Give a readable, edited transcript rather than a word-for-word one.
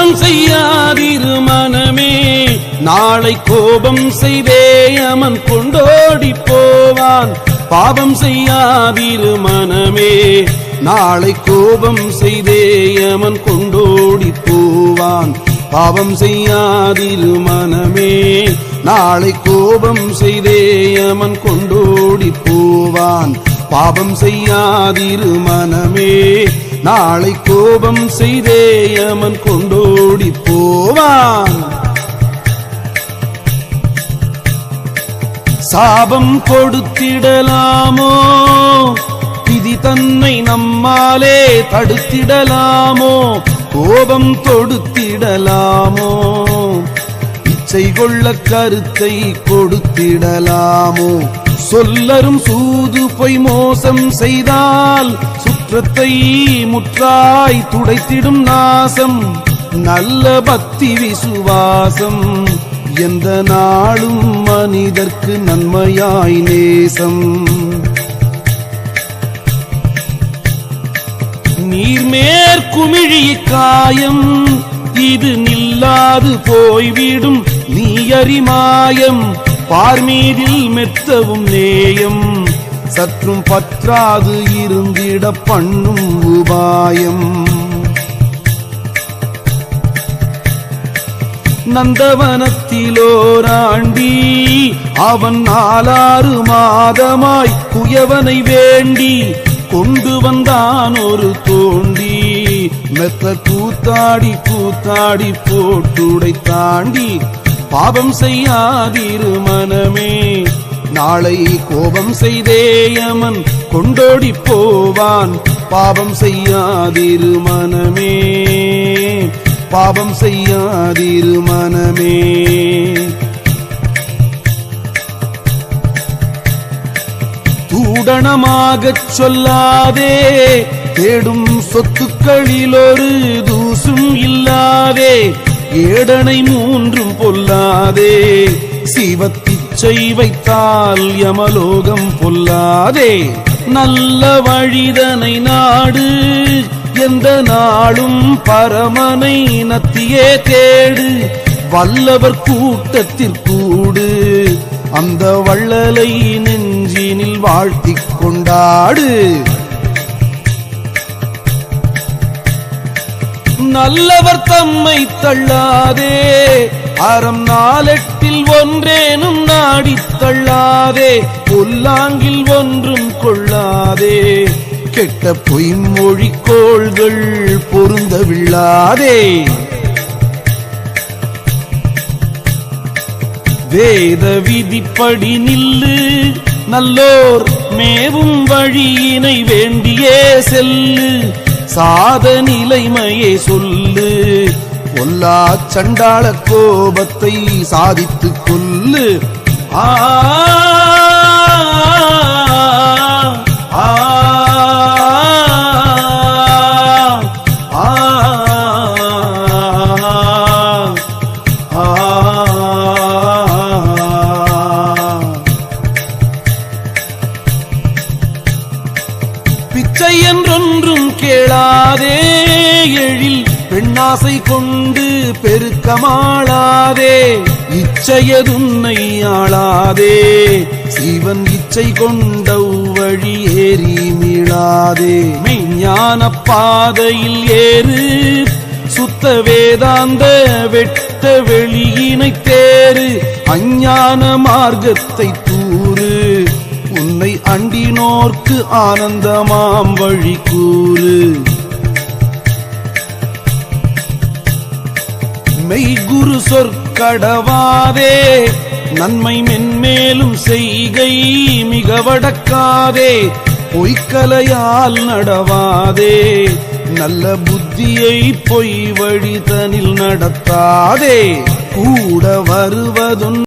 பாவம் செய்யாதிரு மனமே, நாளை கோபம் செய்தே யமன் கொண்டோடி போவான். பாவம் செய்யாதிரு மனமே, நாளை கோபம் செய்தே யமன் கொண்டோடி போவான். பாவம் செய்யாதிரு மனமே, நாளை கோபம் செய்தே யமன் கொண்டோடி போவான். பாவம் செய்யாதிரு மனமே, நாளை கோபம் செய்தே யமன் கொண்டோடி போவான். சாபம் கொடுத்திடலாமோ, விதி தன்னை நம்மாலே தடுத்திடலாமோ, கோபம் தொடுத்திடலாமோ, இச்சை கொள்ள கருத்தை கொடுத்திடலாமோ, சொல்லரும் சூது பொய் மோசம் செய்தால் சுற்றத்தை முற்றாய் துடைத்திடும் நாசம். நல்ல பக்தி விசுவாசம் எந்த நாளும் மனிதர்க்கு நன்மையாய் நேசம். நீர்மேற்குமிழி காயம் இது நில்லாது போய்விடும் நீ அறிமாயம். பார்மீதில் மெத்தவும் நேயம் சற்றும் பற்றாது இருந்திட பண்ணும் உபாயம். நந்தவனத்திலோராண்டி அவன் 4-6 மாதமாய் குயவனை வேண்டி கொண்டு வந்தான் ஒரு தோண்டி. மெத்த கூத்தாடி கூத்தாடி போட்டுடை தாண்டி. பாவம் செய்யாதிரு மனமே, நாளை கோபம் செய்தே யமன் கொண்டோடி போவான். பாவம் செய்யாதிரு மனமே, பாவம் செய்யாதிரு மனமே. தூடணமாகச் சொல்லாதே, தேடும் சொத்துக்களில் ஒரு தூசும் இல்லாதே. ஏடனை 3 பொல்லாதே, சிவத்திச்சை வைத்தால் யமலோகம் பொல்லாதே. நல்ல வழிதனை நாடு, எந்த நாளும் பரமனை நத்தியே தேடு. வல்லவர் கூட்டத்திற்கூடு, அந்த வள்ளலை நெஞ்சினில் வாழ்த்திக் கொண்டாடு. நல்லவர் தம்மை தள்ளாதே, அறம் 4-8 ஒன்றேனும் நாடித் தள்ளாதே. பொல்லாங்கில் ஒன்றும் கொள்ளாதே, கெட்ட பொய்மொழிக்கோள்கள் பொருந்தவில்லாதே. வேத விதிப்படி நில்லு, நல்லோர் மேவும் வழியினை வேண்டியே செல்லு. சாத நிலைமையே சொல்லு, பொல்லா சண்டாள கோபத்தை சாதித்துக் கொல்லு. ஆ பிச்சை என்றொன்றும் கேளாதே, எழில் பெண்ணாசை கொண்டு பெருக்கமாளாதே. இச்சையதுன்னை ஆளாதே, சிவன் இச்சை கொண்ட வழி ஏறி மீளாதே. மெய்ஞான பாதையில் ஏறு, சுத்த வேதாந்த வெட்ட வெளியினை தேறு. அஞ்ஞான மார்க்கத்தை தூறு, உன்னை அண்டினோர்க்கு ஆனந்தமாம் வழி கூறு. மெய்குரு சொற்கடவாதே, நன்மை மென்மேலும் செய்கை மிக வடக்காதே. பொய்க்கலையால் நடவாதே, நல்ல புத்தியை பொய் வழி தனில் நடத்தாதே. கூட வருவதும்